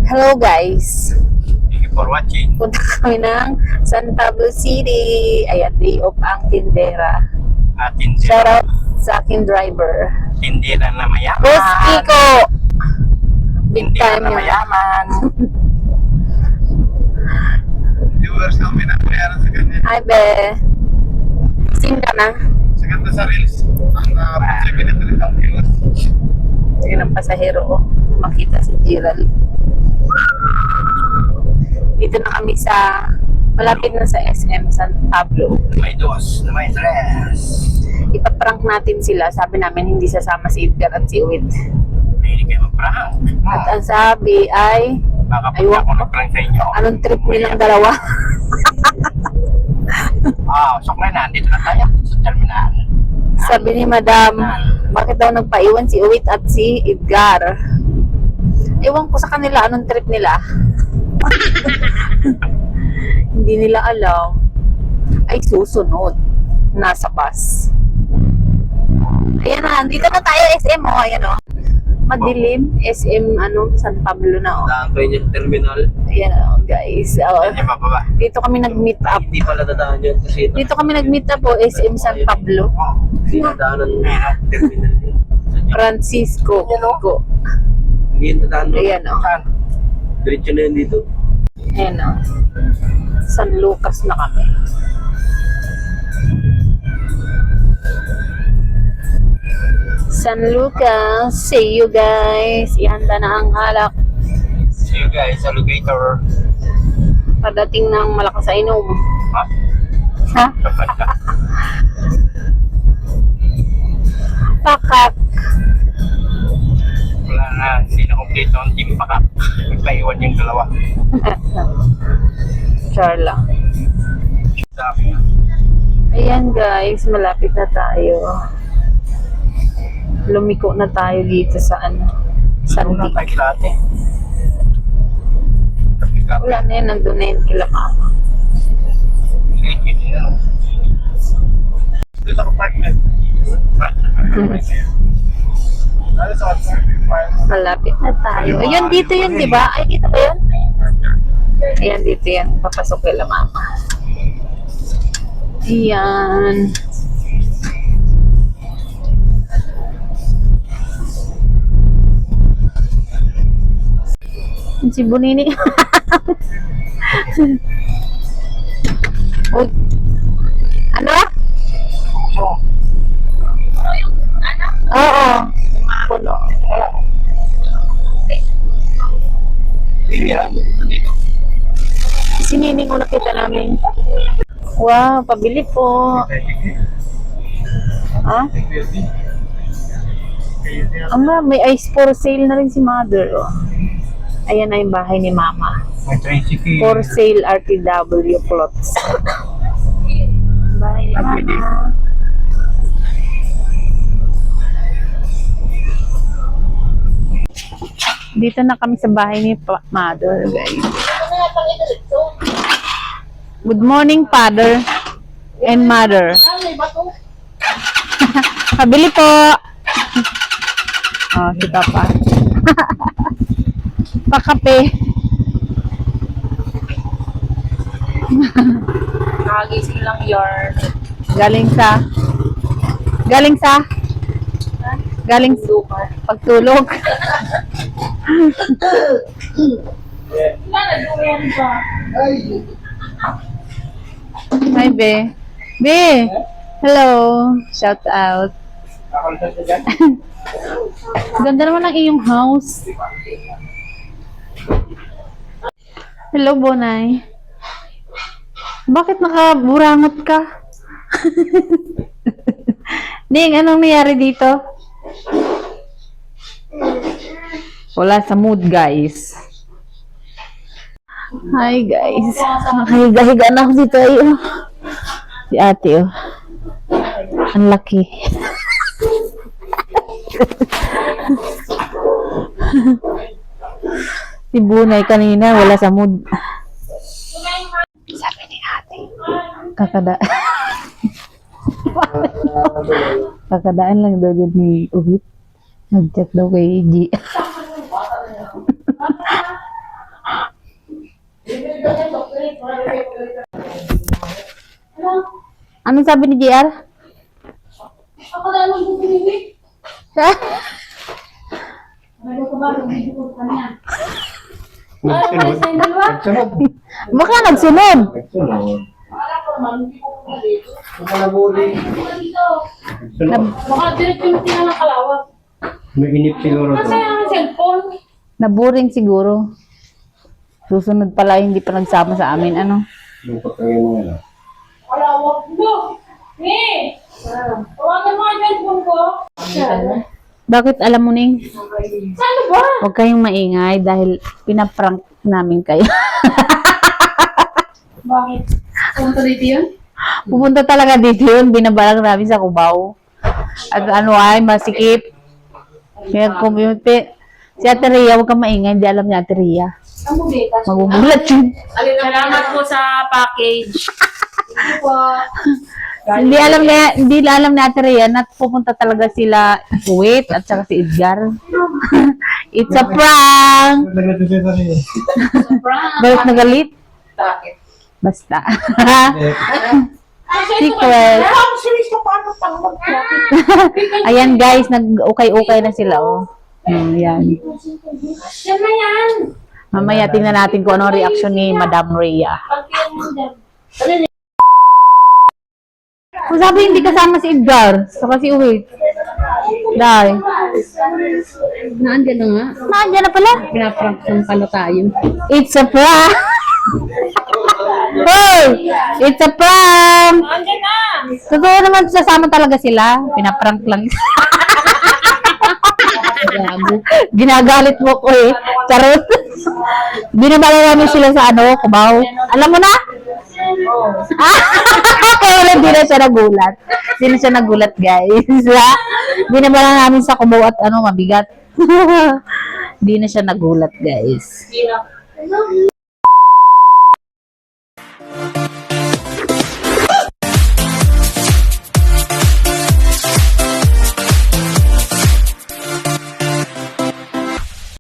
Hello guys! Thank you for watching. Punta kami ng San Pablo City. Ayan, day off ang tindera. Shout out sa aking driver. Tindera na mayaman. Boss Kiko! Big Tindera time na yun. mayaman. Viewers kami na bayaran sa kanya. Hi be! Sing ka na? Sa ganda sa Reels. Ang 7 minutes ang viewers. Yun ang pasahero. Makita si Gerald. Dito na kami sa malapit na sa SM San Pablo. May dos na may tres. Ipaprank natin sila. Sabi namin hindi sasama si Edgar at si Uwit. Hindi kayo mag-prank. At ang sabi ay Baka pag aywan ako ko. nag-prank sa inyo. Anong trip nilang dalawa? Sokray na. Dito na tayo sa terminal. Sabi ni Madam, bakit daw nagpaiwan si Uwit at si Edgar? Ewan ko sa kanila anong trip nila. Hindi nila alam. Ay susunod. Nasa bus. Ayan na, dito na tayo SM o. Ayan o. Madilim. SM San Pablo na o. Nakakay niya sa terminal. Ayan o guys. Yan mababa. Dito kami nag-meet up. Hindi pala dadaan yun kasi Dito kami nag-meet up po, SM San Pablo. sinadaanan ng terminal yun. Francisco. Go. Hindi dadaan doon. Ayan o. Diretso na yun dito. Ayan o. San Lucas na kami. San Lucas. See you guys. Ihanda na ang alak. See you guys, alligator. Padating ng malakas sa inom. Ha? Ha? Pakak. Wala na, hindi na kompleto ang team pakak. Nagpaiwan yung dalawa. Char lang. Sabi nga. Ayan guys, malapit na tayo. Lumiko na tayo dito sa Saan na Sandy. tayo kilate? Wala na yun, nandun na yun kila mama. Dito ako partner. Malapit na tayo. Ayun, dito yun, di ba? Ay, dito ba yun? Ayan, dito yan. Papasok kila mama. Ayan. Si Bunini. Uy. Ano? Oo. Puno. Si Nining ko nakita namin. Wow, pabili po. Ha? Ama, may ice for sale na rin si Mother. Oh. Ayan na yung bahay ni Mama. May tricycle. For sale RTW plots. Bahay ni Mama. Dito na kami sa bahay ni Mother, guys. Good morning, Father and Mother. Pabili po. Oh, kita pa. Pakape. Nakagising lang yarn. Galing sa pagtulog. Hi, Be. Be! Hello! Shout out. Ganda naman ang iyong house. Hello, Bonay. Bakit nakaburangot ka? Ning, anong nangyari dito? Wala sa mood, guys. Hi, guys. Nakahiga-higa na ako dito. Ay, oh. Si ate, oh. Ang laki. Si Bunay kanina, wala sa mood. Sabi ni ate, kakadaan lang daw dyan ni Uhit. Nag-chat daw kay G. Anong sabi ni JR? Ako na lang bumili. Ano ko ba? Hindi ko kanya. Nagsunod. Nagsunod. Baka nagsunod. Nagsunod. Para ko naman, hindi ko dito. Baka nabuli. Dito. Nagsunod. Baka direct yung tinang kalawat. May inip siguro to. Kasi ang cellphone. Naboring siguro. Susunod pala, hindi pa nagsama sa amin. Ano? Yung pagkagay mo yan. Kalawat mo. Eh! Tawagan mo ang cellphone ko. Bakit alam mo, Ning? Saan ba? Huwag kayong maingay dahil pinaprank namin kayo. Bakit? Punta dito yun? Pupunta talaga dito yun. Binabalang namin sa Cubao. At ano ay, masikip. Kaya si Ate Rhea, huwag kang maingay. Hindi alam ni Ate Rhea. Ang bubita. Magugulat yun. Salamat po sa package. Hindi alam ni Ate Rhea na pupunta talaga sila Kuwait at saka si Edgar. It's a prank! Galit na galit? Bakit? Basta. Secret. Ayan guys, nag-ukay-ukay na sila oh. Yan. Yan na yan. Mamaya tingnan natin kung ano reaction ni Madam Rhea. Pagkiyan mo dyan. Kung sabi hindi kasama si Edgar, saka si Uwit. Dahil. Naandyan na nga. Nandiyan na pala. Pinaprank ng pala tayo. It's a prank! Hey! It's a prank! Naandyan na! Totoo naman sasama talaga sila. Pinaprank lang. Ginagalit mo ko eh. Charot. Binabala namin sila sa ano, Cubao. Alam mo na? Kaya wala hindi na siya nagulat. Sino siya nagulat guys? Binabala namin sa Cubao at ano, mabigat. Hindi na siya nagulat guys.